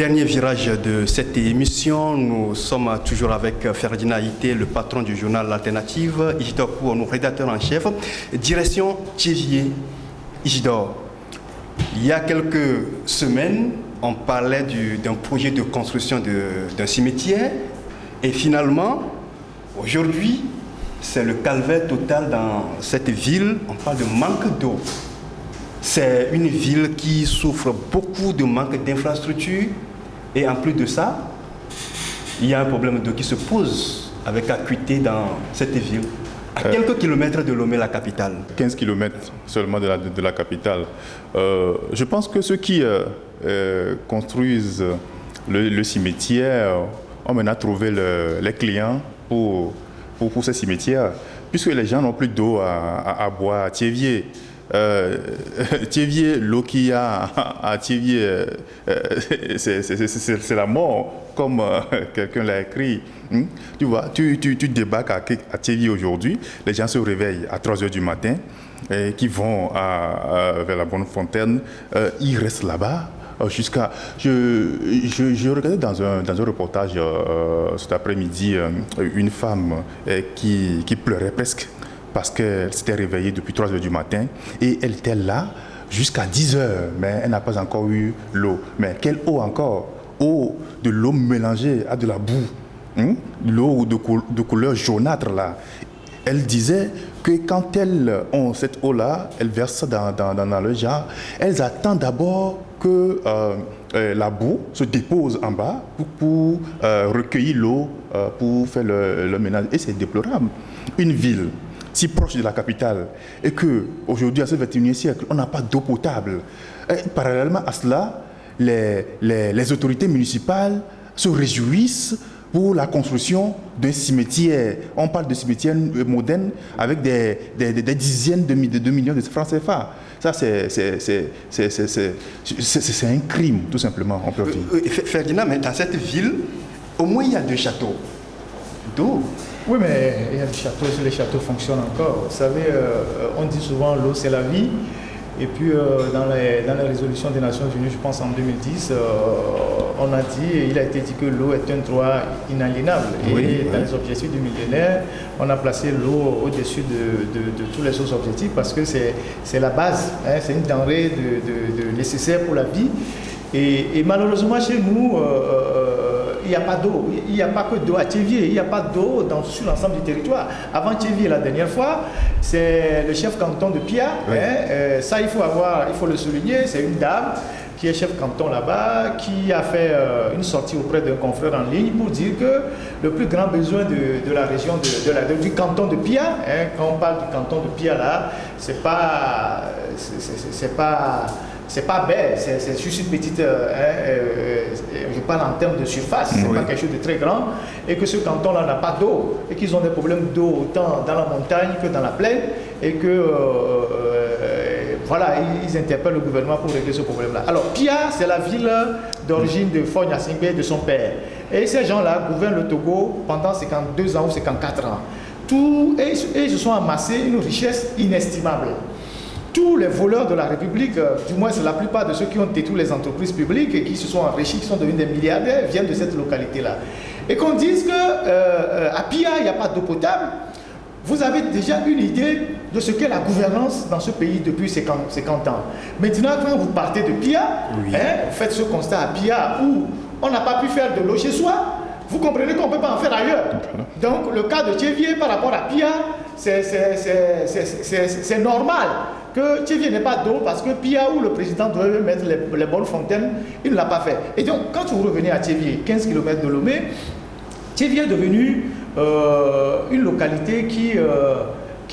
Dernier virage de cette émission, nous sommes toujours avec Ferdinand Ité, le patron du journal L'Alternative, Isidore Pour, nos rédacteurs en chef, direction Thiévié. Isidore, il y a quelques semaines, on parlait d'un projet de construction d'un cimetière et finalement, aujourd'hui, c'est le calvaire total dans cette ville. On parle de manque d'eau. C'est une ville qui souffre beaucoup de manque d'infrastructures et en plus de ça, il y a un problème d'eau qui se pose avec acuité dans cette ville. À quelques kilomètres de Lomé, la capitale. 15 kilomètres seulement de la capitale. Je pense que ceux qui construisent le cimetière ont maintenant trouvé les clients pour ces cimetières, puisque les gens n'ont plus d'eau à boire à Thiévié. Thiévié, l'eau qu'il y a à Thiévié, c'est la mort, comme quelqu'un l'a écrit. Tu vois, tu débarques à Thiévié aujourd'hui, les gens se réveillent à 3 h du matin, qui vont vers la Bonne Fontaine, ils restent là-bas. Jusqu'à... Je regardais dans un reportage cet après-midi une femme qui pleurait presque parce qu'elle s'était réveillée depuis 3 h du matin et elle était là jusqu'à 10 h, mais elle n'a pas encore eu l'eau. Mais quelle eau encore? De l'eau mélangée à de la boue, l'eau de couleur jaunâtre là. Elle disait que quand elles ont cette eau-là, elles versent ça dans le jar. Elles attendent d'abord que la boue se dépose en bas pour recueillir l'eau, pour faire le ménage. Et c'est déplorable. Une ville si proche de la capitale et qu'aujourd'hui, à ce 21e siècle, on n'a pas d'eau potable. Et parallèlement à cela, les autorités municipales se réjouissent pour la construction d'un cimetière. On parle de cimetière moderne avec des dizaines de millions de francs CFA. Ça, c'est un crime, tout simplement, on peut dire. Ferdinand, mais dans cette ville, au moins il y a 2 châteaux d'eau. Oui, mais il y a des châteaux, les châteaux fonctionnent encore. Vous savez, on dit souvent l'eau, c'est la vie. Et puis, dans les résolutions des Nations Unies, je pense en 2010, on a dit, il a été dit que l'eau est un droit inaliénable. Et dans les objectifs du millénaire, on a placé l'eau au-dessus de tous les autres objectifs parce que c'est la base, hein, c'est une denrée nécessaire pour la vie. Et malheureusement, chez nous, il n'y a pas d'eau. Il n'y a pas que d'eau à Thiévié. Il n'y a pas d'eau sur l'ensemble du territoire. Avant Thiévié, la dernière fois, c'est le chef canton de Pia. Oui. Hein, ça, il faut le souligner. C'est une dame qui est chef canton là-bas, qui a fait une sortie auprès d'un confrère en ligne pour dire que le plus grand besoin de la région, du canton de Pia, hein, quand on parle du canton de Pia là, c'est pas belle, c'est juste une petite, je parle en termes de surface, c'est pas quelque chose de très grand, et que ce canton-là n'a pas d'eau, et qu'ils ont des problèmes d'eau autant dans la montagne que dans la plaine, et que voilà, ils interpellent le gouvernement pour régler ce problème-là. Alors, Pia, c'est la ville d'origine de Faure Gnassingbé, de son père. Et ces gens-là gouvernent le Togo pendant 52 ans ou 54 ans. Et ils se sont amassés une richesse inestimable. Tous les voleurs de la République, du moins c'est la plupart de ceux qui ont détruit les entreprises publiques et qui se sont enrichis, qui sont devenus des milliardaires, viennent de cette localité-là. Et qu'on dise qu'à Pia, il n'y a pas d'eau potable, vous avez déjà une idée de ce qu'est la gouvernance dans ce pays depuis 50 ans. Maintenant, quand vous partez de Pia, vous faites ce constat à Pia où on n'a pas pu faire de l'eau chez soi, vous comprenez qu'on ne peut pas en faire ailleurs. Donc le cas de Thiévié par rapport à Pia, c'est normal que Thiévié n'ait pas d'eau parce que Pia, où le président devait mettre les bonnes fontaines, il ne l'a pas fait. Et donc, quand vous revenez à Thiévié, 15 km de Lomé, Thiévié est devenu une localité qui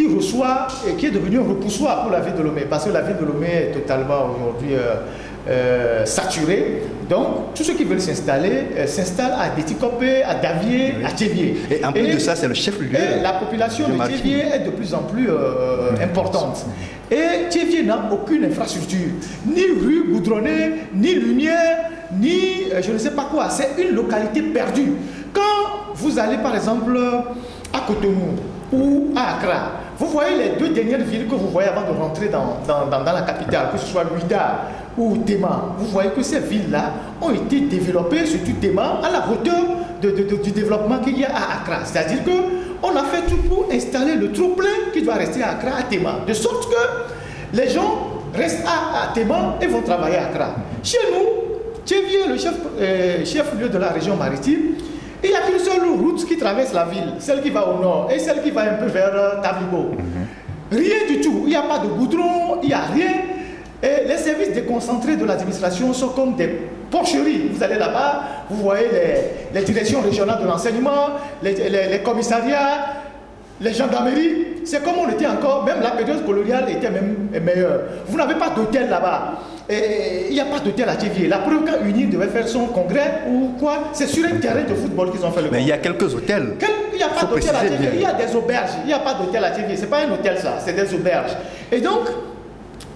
reçoit et qui est devenue un repoussoir pour la ville de Lomé, parce que la ville de Lomé est totalement aujourd'hui saturée. Donc, tous ceux qui veulent s'installer s'installent à Déticopé, à Davier, à Thiévié. Et en plus de ça, c'est le chef-lieu. La population de Thiévié est de plus en plus importante. Et Thiévié n'a aucune infrastructure, ni rue goudronnée, ni lumière, ni je ne sais pas quoi. C'est une localité perdue. Quand vous allez par exemple à Cotonou ou à Accra, vous voyez les deux dernières villes que vous voyez avant de rentrer dans la capitale, que ce soit Luida ou Tema, vous voyez que ces villes-là ont été développées, surtout Tema, à la hauteur du développement qu'il y a à Accra. C'est-à-dire qu'on a fait tout pour installer le trop-plein qui doit rester à Accra, à Tema, de sorte que les gens restent à Tema et vont travailler à Accra. Chez nous, Tchévié, le chef-lieu de la région maritime, il n'y a qu'une seule route qui traverse la ville, celle qui va au nord et celle qui va un peu vers Tablibo. Rien du tout, il n'y a pas de goudron, il n'y a rien. Et les services déconcentrés de l'administration sont comme des porcheries. Vous allez là-bas, vous voyez les directions régionales de l'enseignement, les commissariats, les gendarmeries. C'est comme on était encore, même la période coloniale était même meilleure. Vous n'avez pas d'hôtel là-bas. Il n'y a pas d'hôtel à Tchévié. La preuve quand UNI devait faire son congrès ou quoi, c'est sur un terrain de football qu'ils ont fait le congrès. Mais il y a quelques hôtels. Il n'y a pas d'hôtel à Tchévié. Il y a des auberges. Il n'y a pas d'hôtel à Tchévié. Ce n'est pas un hôtel ça, c'est des auberges. Et donc,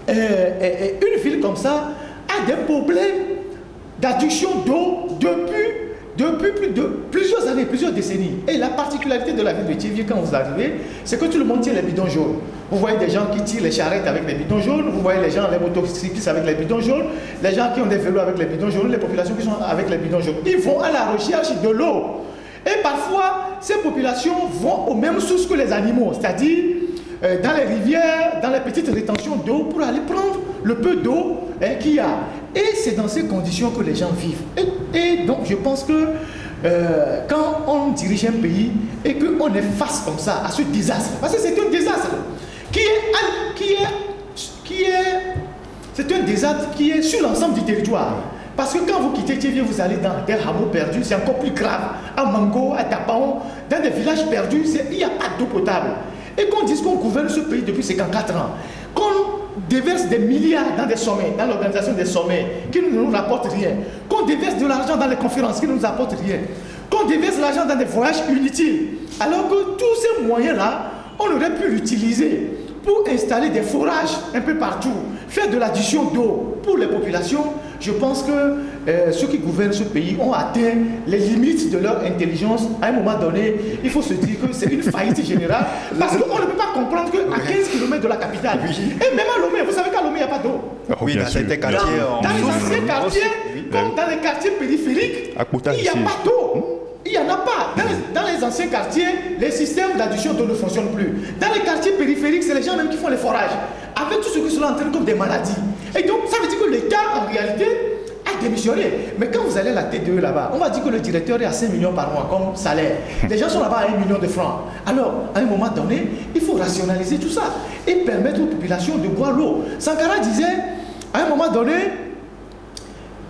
une ville comme ça a des problèmes d'adduction d'eau depuis plusieurs années, plusieurs décennies. Et la particularité de la ville de Tchévié, quand vous arrivez, c'est que tout le monde tient les bidons jaunes. Vous voyez des gens qui tirent les charrettes avec les bidons jaunes, vous voyez les gens, les motocyclistes avec les bidons jaunes, les gens qui ont des vélos avec les bidons jaunes, les populations qui sont avec les bidons jaunes. Ils vont à la recherche de l'eau. Et parfois, ces populations vont aux mêmes sources que les animaux, c'est-à-dire dans les rivières, dans les petites rétentions d'eau, pour aller prendre le peu d'eau qu'il y a. Et c'est dans ces conditions que les gens vivent. Et donc, je pense que quand on dirige un pays et qu'on est face comme ça à ce désastre, parce que c'est un désastre c'est un désastre qui est sur l'ensemble du territoire. Parce que quand vous quittez Tchévié, vous allez dans des hameaux perdus, c'est encore plus grave. À Mango, à Tapaon, dans des villages perdus, il n'y a pas d'eau potable. Et qu'on dise qu'on gouverne ce pays depuis 54 ans, qu'on déverse des milliards dans des sommets, dans l'organisation des sommets, qui ne nous rapportent rien, qu'on déverse de l'argent dans les conférences qui ne nous apportent rien, qu'on déverse l'argent dans des voyages inutiles, alors que tous ces moyens-là, on aurait pu l'utiliser pour installer des forages un peu partout, faire de l'addition d'eau pour les populations. Je pense que ceux qui gouvernent ce pays ont atteint les limites de leur intelligence. À un moment donné, il faut se dire que c'est une faillite générale, parce qu'on ne peut pas comprendre qu'à 15 km de la capitale, et même à Lomé, vous savez qu'à Lomé, il n'y a pas d'eau. Oui, dans certains quartiers, dans les anciens quartiers, comme dans les quartiers périphériques, il n'y a pas d'eau. Il n'y en a pas. Dans les anciens quartiers, les systèmes d'adduction d'eau ne fonctionnent plus. Dans les quartiers périphériques, c'est les gens même qui font les forages, avec tout ce que cela entraîne comme des maladies. Et donc, ça veut dire que l'État, en réalité, a démissionné. Mais quand vous allez à la TDE là-bas, on va dire que le directeur est à 5 millions par mois comme salaire. Les gens sont là-bas à 1 million de francs. Alors, à un moment donné, il faut rationaliser tout ça et permettre aux populations de boire l'eau. Sankara disait, à un moment donné,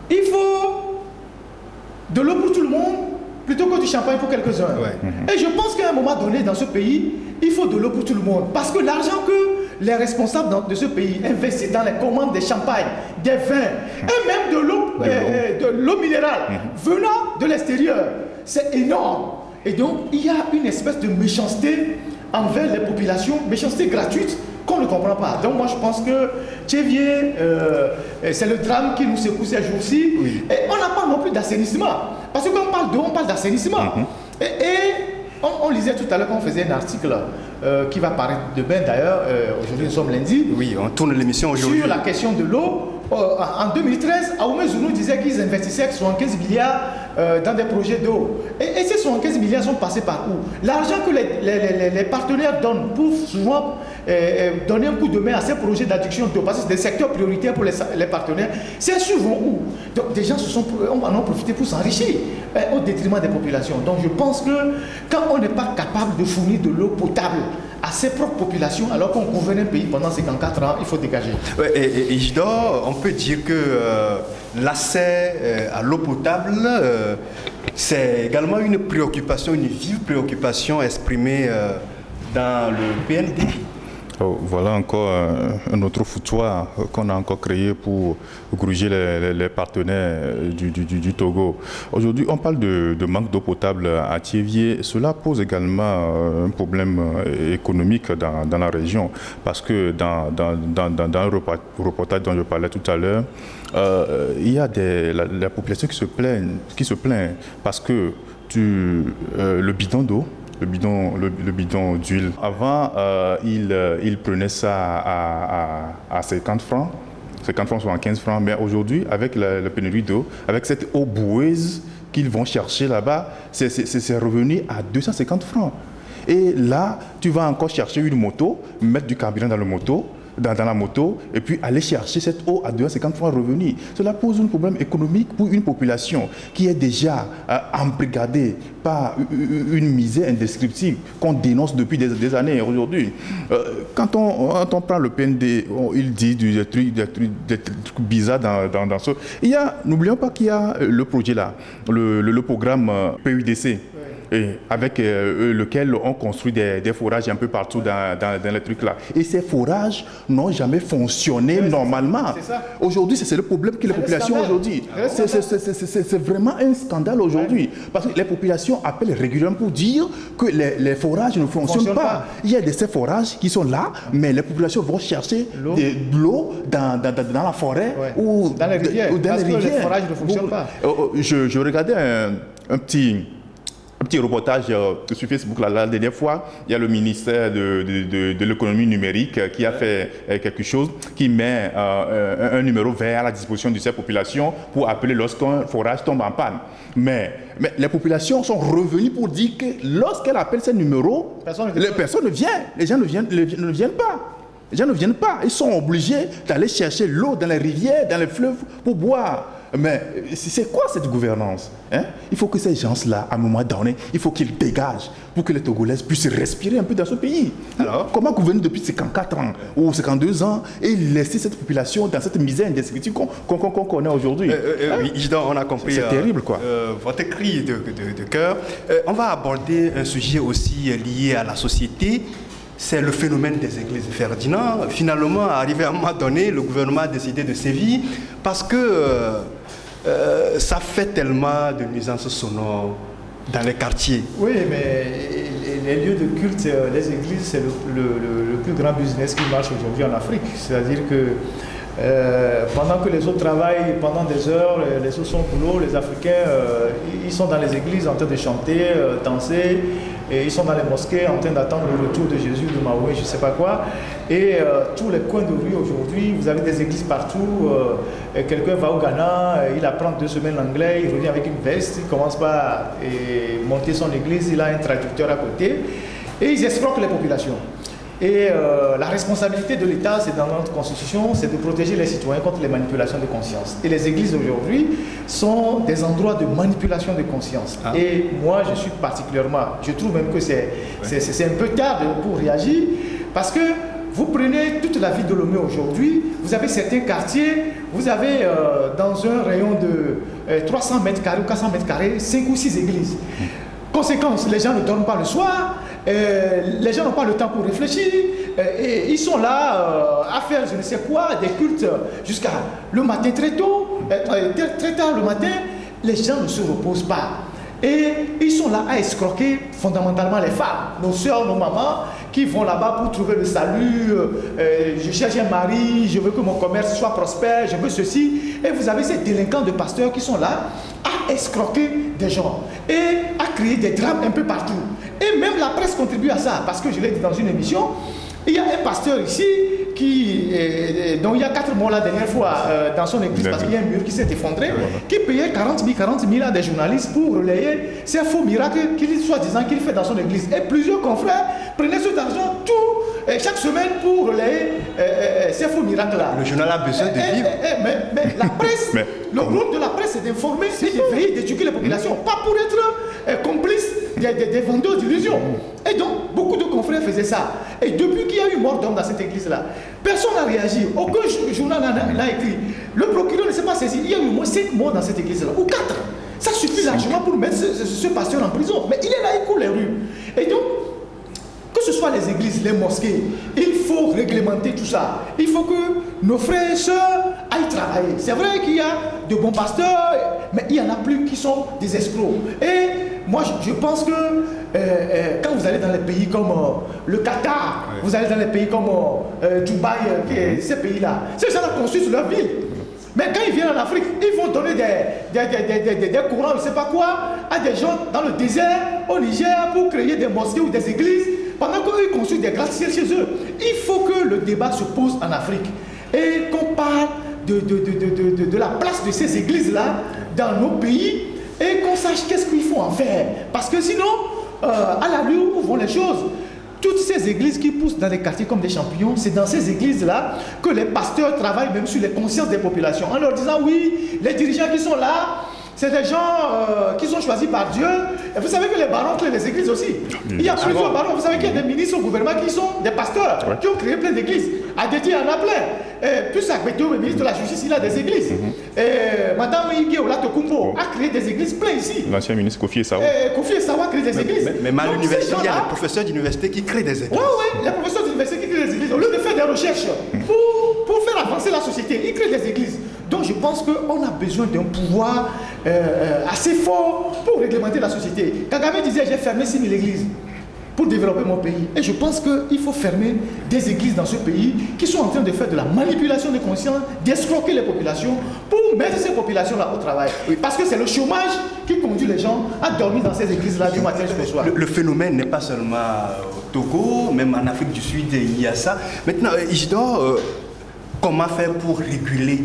il faut de l'eau pour tout le monde, plutôt que du champagne pour quelques-uns. Ouais. Et je pense qu'à un moment donné, dans ce pays, il faut de l'eau pour tout le monde. Parce que l'argent que les responsables de ce pays investissent dans les commandes des champagnes, des vins, et même de l'eau minérale, venant de l'extérieur, c'est énorme. Et donc, il y a une espèce de méchanceté envers les populations, méchanceté gratuite, qu'on ne comprend pas. Donc moi je pense que Tchévié, c'est le drame qui nous secoue ces jours-ci. Oui. Et on n'a pas non plus d'assainissement. Parce que quand on parle d'eau, on parle d'assainissement. Et on lisait tout à l'heure qu'on faisait un article qui va paraître demain d'ailleurs, aujourd'hui nous sommes lundi. Oui, on tourne l'émission aujourd'hui. Sur la question de l'eau. En 2013, Aoumé Zounou disait qu'ils investissaient 75 milliards dans des projets d'eau. Et ces 75 milliards sont passés par où? L'argent que les partenaires donnent pour souvent donner un coup de main à ces projets d'adduction d'eau, parce que c'est des secteurs prioritaires pour les partenaires, c'est souvent où? Donc des gens en ont profité pour s'enrichir au détriment des populations. Donc je pense que quand on n'est pas capable de fournir de l'eau potable à ses propres populations, alors qu'on gouverne un pays pendant 54 ans, il faut dégager. Et Isidore, on peut dire que l'accès à l'eau potable, c'est également une préoccupation, une vive préoccupation exprimée dans le PND. Voilà encore un autre foutoir qu'on a encore créé pour gruger les partenaires du Togo. Aujourd'hui, on parle de manque d'eau potable à Tchévié. Cela pose également un problème économique dans la région, parce que dans un reportage dont je parlais tout à l'heure, il y a la population qui se plaint parce que le bidon d'eau le bidon d'huile. Avant, il prenait ça à 50 francs. 50 francs, soit 15 francs. Mais aujourd'hui, avec la pénurie d'eau, avec cette eau boueuse qu'ils vont chercher là-bas, c'est revenu à 250 francs. Et là, tu vas encore chercher une moto, mettre du carburant dans la moto, et puis aller chercher cette eau à 250 francs revenu. Cela pose un problème économique pour une population qui est déjà embrigadée par une misère indescriptible qu'on dénonce depuis des années aujourd'hui. Quand on prend le PND, il dit des trucs bizarres dans ce... N'oublions pas qu'il y a le projet là, le programme PUDC. Et avec lequel on construit des forages un peu partout dans les trucs là. Et ces forages n'ont jamais fonctionné normalement. Aujourd'hui, c'est le problème que les populations aujourd'hui. C'est vraiment un scandale aujourd'hui. Parce que les populations appellent régulièrement pour dire que les forages ne fonctionnent pas. Il y a ces forages qui sont là, mais les populations vont chercher de l'eau dans la forêt ou dans les rivières. Parce que les forages ne fonctionnent pas. Je regardais un petit reportage sur Facebook la dernière fois. Il y a le ministère de l'économie numérique qui a fait quelque chose, qui met un numéro vert à la disposition de ces populations pour appeler lorsqu'un forage tombe en panne. Mais les populations sont revenues pour dire que lorsqu'elles appellent ces numéros, personne ne vient. Les gens ne viennent pas. Les gens ne viennent pas. Ils sont obligés d'aller chercher l'eau dans les rivières, dans les fleuves pour boire. Mais c'est quoi cette gouvernance, hein? Il faut que ces gens-là, à un moment donné, il faut qu'ils dégagent pour que les Togolais puissent respirer un peu dans ce pays. Alors, comment gouverner depuis 54 ans ou 52 ans et laisser cette population dans cette misère indescriptible qu'on connaît aujourd'hui? Oui, on a compris. C'est terrible, quoi. Votre cri de cœur. On va aborder un sujet aussi lié à la société. C'est le phénomène des églises. Ferdinand, finalement, arrivé à un moment donné, le gouvernement a décidé de sévir parce que ça fait tellement de nuisances sonores dans les quartiers. Oui, mais les lieux de culte, les églises, c'est le plus grand business qui marche aujourd'hui en Afrique. C'est-à-dire que pendant que les autres travaillent pendant des heures, les autres sont au boulot, les Africains, ils sont dans les églises en train de chanter, danser, et ils sont dans les mosquées en train d'attendre le retour de Jésus, de Mahomet, je ne sais pas quoi. Et tous les coins de rue aujourd'hui, vous avez des églises partout. Quelqu'un va au Ghana, il apprend 2 semaines l'anglais, il revient avec une veste, il commence par monter son église, il a un traducteur à côté, et ils escroquent les populations. Et la responsabilité de l'État, c'est dans notre constitution, c'est de protéger les citoyens contre les manipulations de conscience. Et les églises aujourd'hui sont des endroits de manipulation de conscience. Ah. Et moi, je suis particulièrement, je trouve même que c'est un peu tard pour réagir, parce que vous prenez toute la ville de Lomé aujourd'hui, vous avez certains quartiers, vous avez dans un rayon de 300 mètres carrés ou 400 mètres carrés, 5 ou 6 églises. Conséquence, les gens ne dorment pas le soir, les gens n'ont pas le temps pour réfléchir, et ils sont là à faire je ne sais quoi, des cultes jusqu'à le matin très tôt, très tard le matin, les gens ne se reposent pas. Et ils sont là à escroquer fondamentalement les femmes, nos soeurs, nos mamans, qui vont là-bas pour trouver le salut. Je cherche un mari, je veux que mon commerce soit prospère, je veux ceci. Et vous avez ces délinquants de pasteurs qui sont là à escroquer des gens et à créer des drames un peu partout. Et même la presse contribue à ça, parce que je l'ai dit dans une émission, il y a un pasteur ici dont il y a 4 mois la dernière fois dans son église, parce qu'il y a un mur qui s'est effondré, qui payait 40 000 à des journalistes pour relayer ces faux miracles soi-disant qu'il fait dans son église. Et plusieurs confrères prenaient cet argent chaque semaine pour relayer ces faux miracles-là. Le journal a besoin de vivre. Mais la presse, le rôle de la presse, c'est d'informer, c'est de veiller, d'éduquer les populations, pas pour être complice des vendeurs d'illusions. Et donc, beaucoup de confrères faisaient ça. Et depuis qu'il y a eu mort d'homme dans cette église-là, personne n'a réagi. Aucun journal n'a écrit. Le procureur ne s'est pas saisi. Il y a eu au moins 5 morts dans cette église-là, ou 4. Ça suffit largement pour mettre ce pasteur en prison. Mais il est là, il court les rues. Et donc, que ce soit les églises, les mosquées, il faut réglementer tout ça. Il faut que nos frères et sœurs aillent travailler. C'est vrai qu'il y a de bons pasteurs, mais il y en a plus qui sont des escrocs. Et moi, je pense que quand vous allez dans les pays comme le Qatar, vous allez dans les pays comme Dubaï, ces pays-là, ces gens-là construisent leur ville. Mais quand ils viennent en Afrique, ils vont donner des courants, je ne sais pas quoi, à des gens dans le désert, au Niger, pour créer des mosquées ou des églises, pendant qu'eux construisent des gratte-ciels chez eux. Il faut que le débat se pose en Afrique et qu'on parle de la place de ces églises-là dans nos pays et qu'on sache qu'est-ce qu'il faut en faire. Parce que sinon, à la rue où vont les choses, toutes ces églises qui poussent dans des quartiers comme des champignons, c'est dans ces églises-là que les pasteurs travaillent même sur les consciences des populations, en leur disant oui, les dirigeants qui sont là, c'est des gens qui sont choisis par Dieu. Et vous savez que les barons créent des églises aussi. Il y a plusieurs barons. Vous savez qu'il y a des ministres au gouvernement qui sont des pasteurs, qui ont créé plein d'églises. Adeti en a plein. Et puis Sakbeto, le ministre de la Justice, il a des églises. Et Madame Igué Olatokumbo a créé des églises plein ici. L'ancien ministre Kofi Sawa. Kofi Sawa crée des églises. Mais à l'université, il y a des professeurs d'université qui créent des églises. Oui, les professeurs d'université qui créent des églises. Au lieu de faire des recherches pour faire avancer la société, ils créent des églises. Donc je pense qu'on a besoin d'un pouvoir assez fort pour réglementer la société. Kagame disait j'ai fermé 6 000 églises pour développer mon pays. Et je pense qu'il faut fermer des églises dans ce pays qui sont en train de faire de la manipulation de conscience, d'escroquer les populations pour mettre ces populations-là au travail. Parce que c'est le chômage qui conduit les gens à dormir dans ces églises-là du matin jusqu'au soir. Le phénomène n'est pas seulement au Togo, même en Afrique du Sud, il y a ça. Maintenant, Isidore, comment faire pour réguler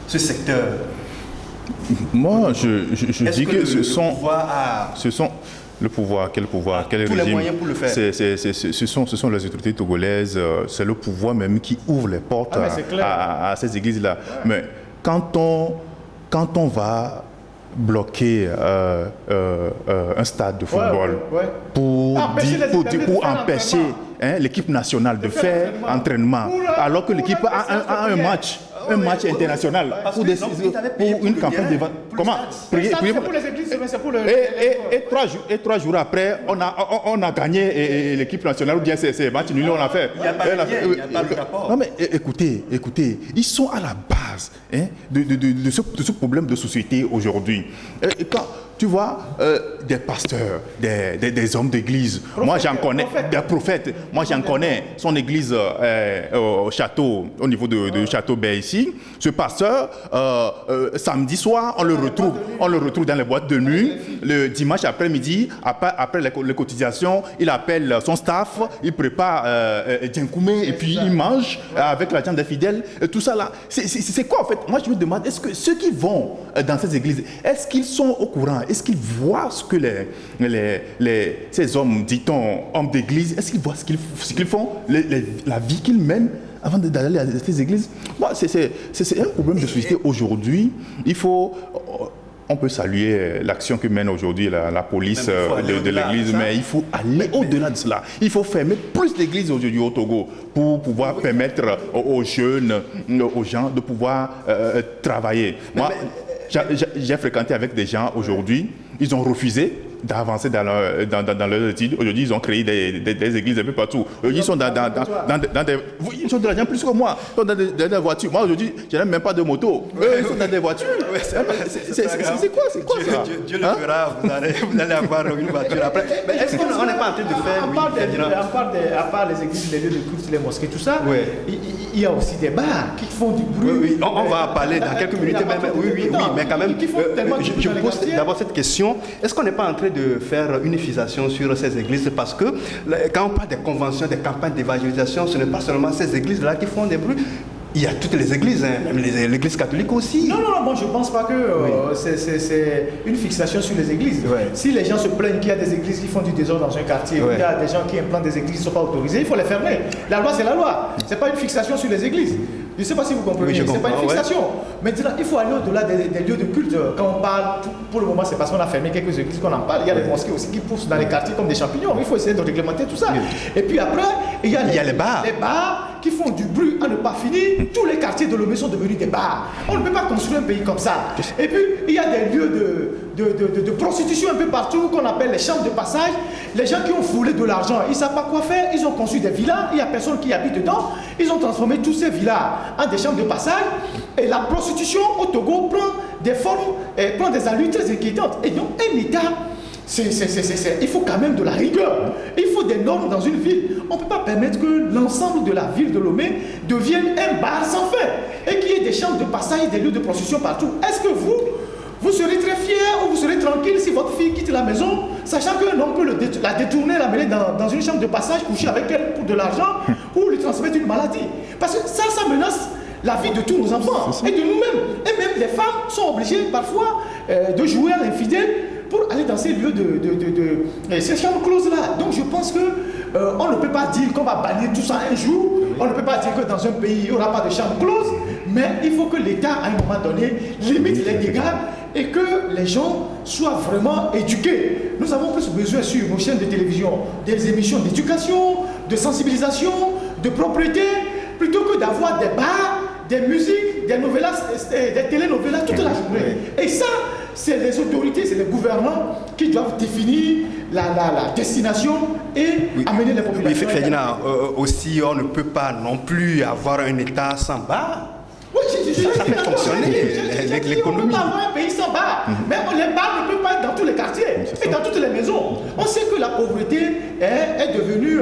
ce secteur? Moi, je dis que ce sont le pouvoir, quel tous régime? Les moyens pour le faire. Ce sont les autorités togolaises, c'est le pouvoir même qui ouvre les portes à ces églises-là. Ouais. Mais quand on va bloquer un stade de football pour empêcher l'équipe nationale de faire entraînement, alors que l'équipe a un match international pour une campagne de vente. Comment? C'est pour les églises, mais c'est pour le... Et 3 jours après, on a gagné l'équipe nationale, ou bien c'est match nul, on a fait. Il n'y a pas de rapport. Non mais écoutez, ils sont à la base de ce problème de société aujourd'hui. Quand tu vois des pasteurs, des hommes d'église, moi j'en connais, des prophètes, moi j'en connais, son église au château, au niveau de Château Bay ici. Ce pasteur, samedi soir, on le retrouve dans les boîtes de nuit. Le dimanche après-midi, après les cotisations, il appelle son staff, il prépare Djenkoumé et puis il mange avec l'argent des fidèles. Tout ça là, c'est quoi en fait? Moi je me demande, est-ce que ceux qui vont dans ces églises, est-ce qu'ils sont au courant? Est-ce qu'ils voient ce que ces hommes, dit-on, hommes d'église, est-ce qu'ils voient ce qu'ils font, la vie qu'ils mènent avant d'aller à ces églises? Bon, c'est un problème de société aujourd'hui. On peut saluer l'action que mène aujourd'hui la police de l'église, mais il faut aller au-delà de cela. Il faut fermer plus d'églises aujourd'hui au Togo pour pouvoir permettre aux jeunes, aux gens de pouvoir travailler. Moi, j'ai fréquenté avec des gens aujourd'hui, ils ont refusé d'avancer dans leurs études. Aujourd'hui, ils ont créé des églises un peu partout. Aujourd'hui, ils sont dans des... Ils sont de l'argent plus que moi. Ils sont dans des voitures. Moi, aujourd'hui, je n'ai même pas de moto. Eux, ils sont dans des voitures. C'est quoi ça? Dieu le fera, vous allez avoir une voiture après. Mais est-ce qu'on n'est pas en train de faire... À part les églises, les lieux de culte, les mosquées, tout ça, il y a aussi des bars qui font du bruit. Oui, on va en parler dans quelques minutes. Oui, mais quand même, je pose d'abord cette question. Est-ce qu'on n'est pas en train de faire une unification sur ces églises? Parce que quand on parle des conventions, des campagnes d'évangélisation, ce n'est pas seulement ces églises-là qui font des bruits. Il y a toutes les églises, même l'église catholique aussi. Non, moi je ne pense pas que c'est une fixation sur les églises. Si les gens se plaignent qu'il y a des églises qui font du désordre dans un quartier, il y a des gens qui implantent des églises qui ne sont pas autorisées, il faut les fermer. La loi, c'est la loi. Ce n'est pas une fixation sur les églises. Je ne sais pas si vous comprenez, ce n'est pas une fixation. Maintenant, il faut aller au-delà des lieux de culte. Quand on parle, pour le moment, c'est parce qu'on a fermé quelques églises qu'on en parle. Il y a des mosquées aussi qui poussent dans les quartiers comme des champignons. Il faut essayer de réglementer tout ça. Et puis après, il y a les bars. Les bars qui font du bruit à ne pas finir. Tous les quartiers de Lomé sont devenus des bars. On ne peut pas construire un pays comme ça. Et puis, il y a des lieux de prostitution un peu partout qu'on appelle les chambres de passage. Les gens qui ont foulé de l'argent, ils ne savent pas quoi faire. Ils ont construit des villas. Il n'y a personne qui habite dedans. Ils ont transformé tous ces villas en des chambres de passage. Et la prostitution au Togo prend des formes, prend des allures très inquiétantes. Et donc, un État il faut quand même de la rigueur. Il faut des normes dans une ville. On ne peut pas permettre que l'ensemble de la ville de Lomé devienne un bar sans fin et qu'il y ait des chambres de passage, des lieux de prostitution partout. Est-ce que vous serez très fier ou vous serez tranquille si votre fille quitte la maison, sachant qu'un homme peut la détourner, la mener dans une chambre de passage, coucher avec elle pour de l'argent ou lui transmettre une maladie? Parce que ça menace la vie de tous nos enfants et de nous-mêmes. Et même les femmes sont obligées parfois de jouer à l'infidèle pour aller dans ces lieux ces chambres closes-là. Donc je pense que on ne peut pas dire qu'on va bannir tout ça un jour. On ne peut pas dire que dans un pays, il n'y aura pas de chambre close. Mais il faut que l'État, à un moment donné, limite les dégâts et que les gens soient vraiment éduqués. Nous avons plus besoin sur nos chaînes de télévision des émissions d'éducation, de sensibilisation, de propriété, plutôt que d'avoir des bars, des musiques, des novellas, des télénovelas toute la journée. Et ça, c'est les autorités, c'est les gouvernants qui doivent définir la destination et amener les populations. Oui, Ferdinand, aussi, on ne peut pas non plus avoir un État sans bar. Oui, ça fait fonctionner l'économie. On peut pas avoir un pays sans bar, mais les bars ne peuvent pas être dans tous les quartiers et dans toutes les maisons. On sait que la pauvreté est devenue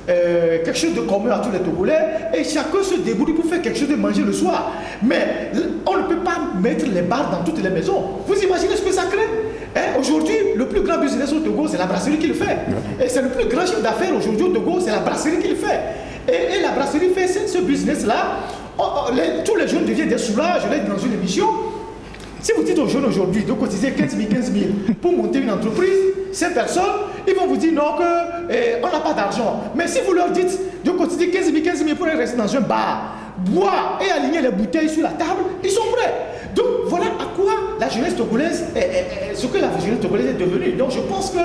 quelque chose de commun à tous les Togolais et chacun se débrouille pour faire quelque chose de manger le soir. Mais on ne peut pas mettre les bars dans toutes les maisons. Vous imaginez ce que ça crée? Aujourd'hui, le plus grand business au Togo, c'est la brasserie qui le fait. Et c'est le plus grand chiffre d'affaires aujourd'hui au Togo, c'est la brasserie qui le fait. Et la brasserie fait ce business-là. Tous les jeunes deviennent des soulages. Je l'ai dit dans une émission. Si vous dites aux jeunes aujourd'hui de cotiser 15 000 pour monter une entreprise, ces personnes, ils vont vous dire non, on n'a pas d'argent. Mais si vous leur dites de cotiser 15 000 pour rester dans un bar, boire et aligner les bouteilles sur la table, ils sont prêts. Donc voilà à quoi la jeunesse togolaise, ce que la jeunesse togolaise est devenue. Donc je pense que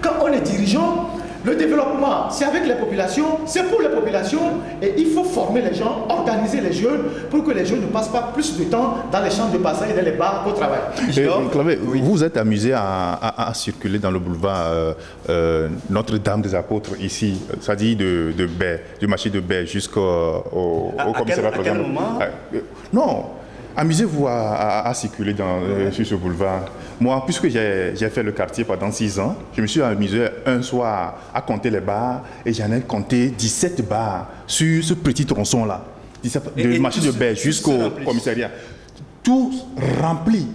quand on est dirigeant, le développement, c'est avec les populations, c'est pour les populations et il faut former les gens, organiser les jeunes pour que les jeunes ne passent pas plus de temps dans les champs de passage et dans les bars qu'au travail. Clavé, vous vous êtes amusé à circuler dans le boulevard Notre-Dame des Apôtres ici, c'est-à-dire du marché de Baie jusqu'au commissariat. À quel moment? Non. Amusez-vous à circuler sur ce boulevard. Moi, puisque j'ai fait le quartier pendant 6 ans, je me suis amusé un soir à compter les bars et j'en ai compté 17 bars sur ce petit tronçon-là, du marché de Baie jusqu'au commissariat. Tous remplis,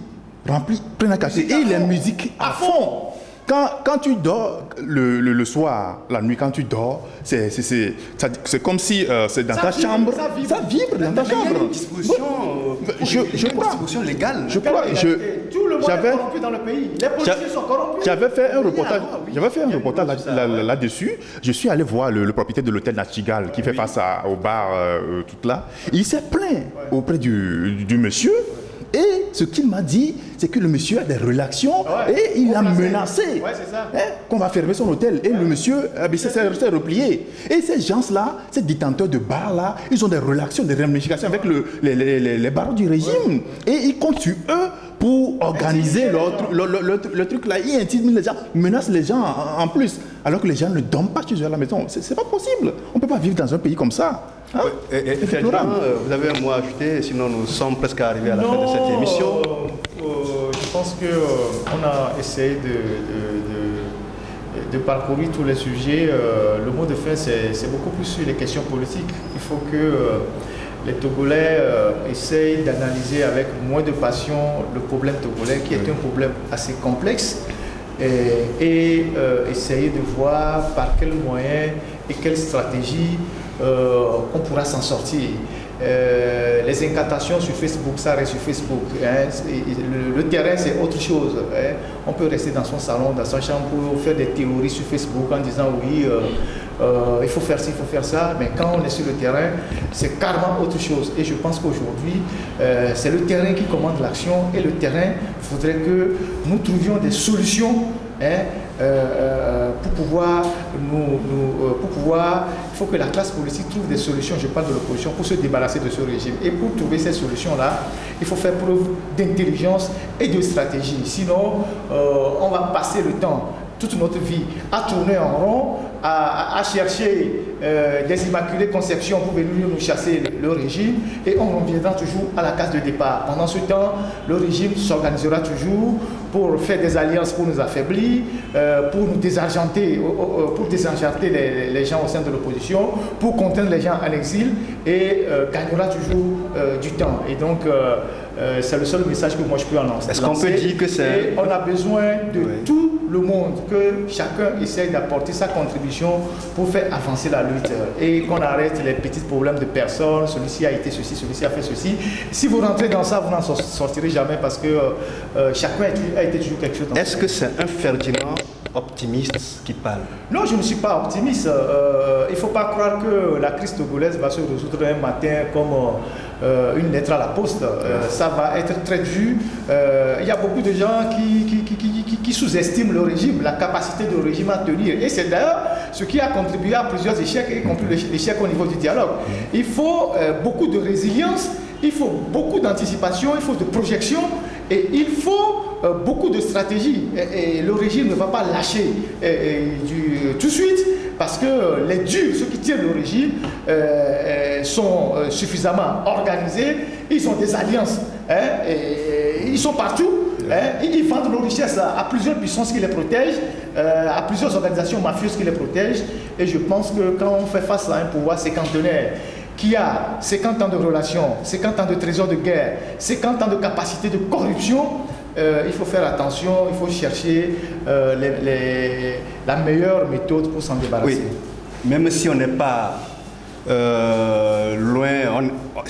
plein à casser. Et les musiques à fond. Quand tu dors le soir, la nuit, quand tu dors, c'est comme si c'est dans ta chambre. Ça vibre dans ta chambre. Il y a une disposition, une disposition légale. Tout le monde est corrompu dans le pays. Les policiers sont corrompus. J'avais fait un reportage là-dessus. Je suis allé voir le propriétaire de l'hôtel Nachigal qui fait face au bar tout là. Il s'est plaint auprès du monsieur. Et ce qu'il m'a dit, c'est que le monsieur a des relations et il a menacé qu'on va fermer son hôtel. Et le monsieur s'est replié. Et ces gens-là, ces détenteurs de bars-là, ils ont des relations, des ramifications avec les barons du régime. Et ils comptent sur eux pour organiser le truc là. Ils intimident les gens, menacent les gens en plus. Alors que les gens ne dorment pas chez eux à la maison. C'est pas possible. On ne peut pas vivre dans un pays comme ça. Hein? Vous avez un mot à ajouter, sinon nous sommes presque arrivés à la fin de cette émission. Je pense qu'on a essayé de parcourir tous les sujets. Le mot de fin, c'est beaucoup plus sur les questions politiques. Il faut que les Togolais essayent d'analyser avec moins de passion le problème togolais, qui est un problème assez complexe, et essayer de voir par quels moyens et quelles stratégies on pourra s'en sortir. Les incantations sur Facebook, ça reste sur Facebook. Le terrain, c'est autre chose. On peut rester dans son salon, dans sa chambre pour faire des théories sur Facebook en disant oui, il faut faire ci, il faut faire ça. Mais quand on est sur le terrain, c'est carrément autre chose. Et je pense qu'aujourd'hui, c'est le terrain qui commande l'action. Et le terrain, il faudrait que nous trouvions des solutions pour pouvoir il faut que la classe politique trouve des solutions, je parle de l'opposition, pour se débarrasser de ce régime. Et pour trouver ces solutions-là, il faut faire preuve d'intelligence et de stratégie. Sinon, on va passer le temps toute notre vie à tourner en rond, à chercher des immaculées conceptions pour venir nous chasser le régime, et on reviendra toujours à la case de départ. Pendant ce temps, le régime s'organisera toujours pour faire des alliances pour nous affaiblir, pour nous désenchanter, pour désenchanter les gens au sein de l'opposition, pour contraindre les gens en exil, et gagnera toujours du temps. Et donc, c'est le seul message que moi je peux en lancer. Est-ce qu'on peut dire que c'est... On a besoin de tout le monde, que chacun essaye d'apporter sa contribution pour faire avancer la lutte, et qu'on arrête les petits problèmes de personnes, celui-ci a été ceci, celui-ci a fait ceci. Si vous rentrez dans ça, vous n'en sortirez jamais, parce que chacun a été toujours quelque chose. Est-ce que c'est un Ferdinand optimiste qui parle? Non, je ne suis pas optimiste. Il ne faut pas croire que la crise togolaise va se résoudre un matin comme une lettre à la poste. Ça va être très dur. Il y a beaucoup de gens qui sous-estiment le régime, la capacité du régime à tenir. Et c'est d'ailleurs ce qui a contribué à plusieurs échecs, y compris l'échec au niveau du dialogue. Il faut beaucoup de résilience, il faut beaucoup d'anticipation, il faut de projection, et il faut beaucoup de stratégie. Et le régime ne va pas lâcher tout de suite, parce que les durs, ceux qui tiennent le régime, sont suffisamment organisés, ils ont des alliances, et ils sont partout. Ils vendent nos richesses à plusieurs puissances qui les protègent, à plusieurs organisations mafieuses qui les protègent. Et je pense que quand on fait face à un pouvoir séquentenaire qui a 50 ans de relations, 50 ans de trésors de guerre, 50 ans de capacité de corruption, il faut faire attention, il faut chercher la meilleure méthode pour s'en débarrasser. Oui, même si on n'est pas loin,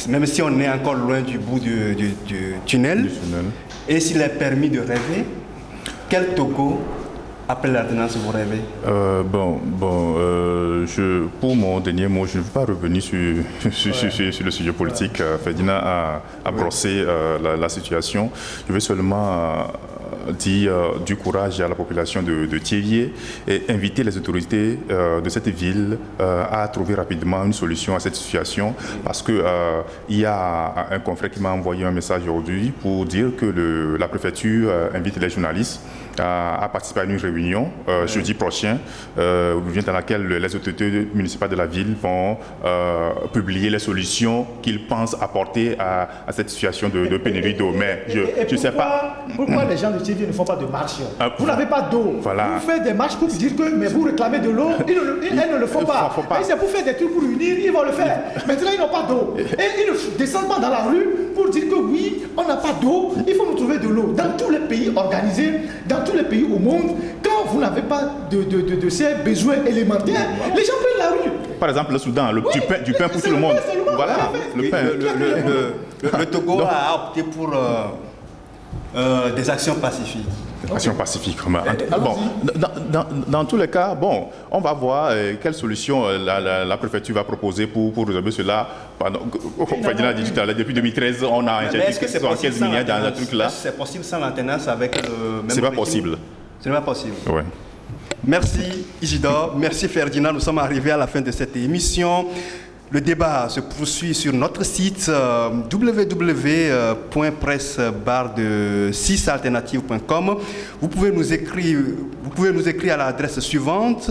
même si on est encore loin du bout du tunnel, et s'il est permis de rêver, quel Togo après l'alternance vous rêvez? Pour mon dernier mot, je ne veux pas revenir sur le sujet politique. Ferdinand a brossé la situation. Je veux seulement dire du courage à la population de Thiévié et inviter les autorités de cette ville à trouver rapidement une solution à cette situation, parce que il y a un confrère qui m'a envoyé un message aujourd'hui pour dire que la préfecture invite les journalistes à participer à une réunion jeudi prochain, dans laquelle les autorités municipales de la ville vont publier les solutions qu'ils pensent apporter à cette situation de pénurie d'eau. Mais je ne sais pas. Pourquoi les gens de Thiévié ne font pas de marche? Vous n'avez pas d'eau. Voilà. Vous faites des marches pour dire que mais vous réclamez de l'eau. Ils ne le font pas. Et c'est pour faire des trucs pour unir, ils vont le faire. Maintenant, ils n'ont pas d'eau. Et ils ne descendent pas dans la rue pour dire que oui, on n'a pas d'eau, il faut nous trouver de l'eau. Dans tous les pays organisés, dans tous les pays au monde, quand vous n'avez pas de ces besoins élémentaires, les gens prennent la rue. Par exemple, le Soudan, du pain pour tout le monde. Voilà, le pain. Le Togo a opté pour des actions pacifiques. Action pacifique. Dans tous les cas, on va voir quelle solution la préfecture va proposer pour résoudre cela. Ferdinand a dit tout à l'heure, depuis 2013, on a injecté 75 milliards dans un truc là. C'est possible sans l'alternance avec le même C'est pas régime? possible. Ce n'est pas possible. Ouais. Merci Isidore, merci Ferdinand. Nous sommes arrivés à la fin de cette émission. Le débat se poursuit sur notre site www.presse-6alternative.com. Vous pouvez nous écrire à l'adresse suivante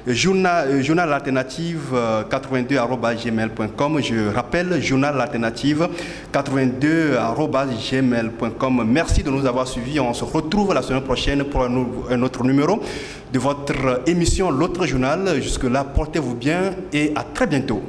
journalalternative82@gmail.com. Je rappelle journalalternative82@gmail.com. Merci de nous avoir suivis. On se retrouve la semaine prochaine pour un autre numéro de votre émission L'autre journal. Jusque-là, portez-vous bien et à très bientôt.